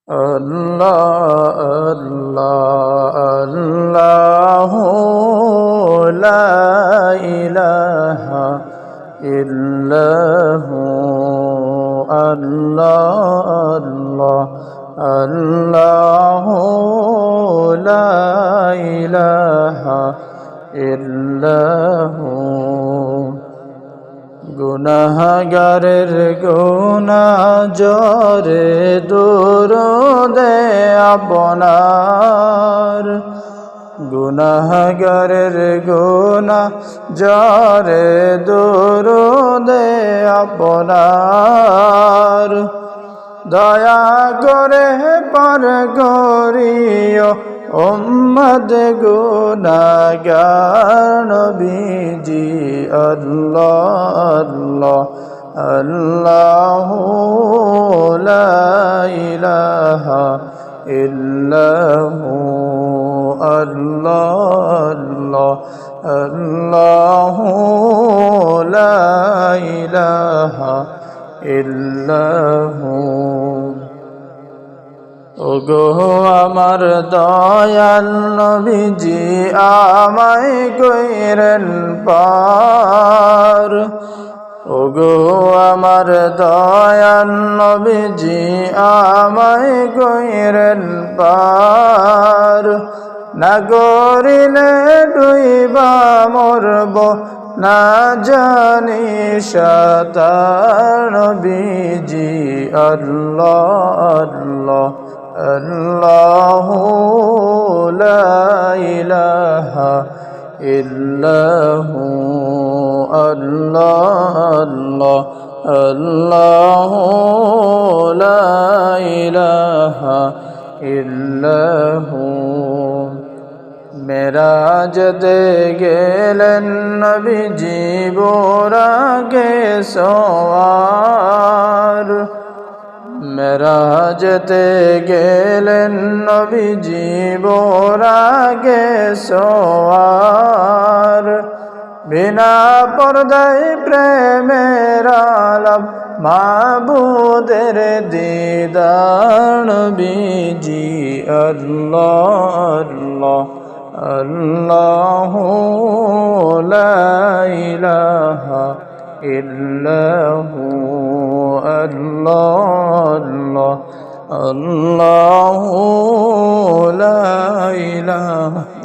আল্লাহ আল্লাহ আল্লাহু লা ইলাহা ইল্লাহু আল্লাহ আল্লাহ আল্লাহু লা ইলাহা ইল্লাহু গুনাহগারের গুনাহ জরে দুরুদে আপনার গুনাহগারের গুনাহ জরে দুরুদে আপনার দয়া করে পার করিও উম্মত গুনাহগার নবীজি আল্লাহ আল্লাহ আল্লাহু লা ইলাহা ইল্লাহু আল্লাহ আল্লাহ আল্লাহু লা ইলাহা ইল্লাহু ওগো আমার দয়াল নবীজি আমায় কইরেন পার ওগো আমার দয়াল নবীজি আমায় কইরেন পার না করিলে ডুইবা মরব না জানি সাতার নবীজি আল্লাহ আল্লাহ আল্লাহু লা ইলাহা ইল্লাহু আল্লাহ আল্লাহ আল্লাহু লা ইলাহা ইল্লাহু মেরাজতে গেলেন নবীজি বোরাগে সওয়ার মেরাজতে গেলেন নবীজি বোরাগে সওয়ার বিনা পর্দায় প্রেমের আলাপ মাবুদের দিদার নবীজি আল্লাহ আল্লাহ আল্লাহু লা ইলাহা ইল্লাহু আল্লাহ আল্লাহু লা ইলাহা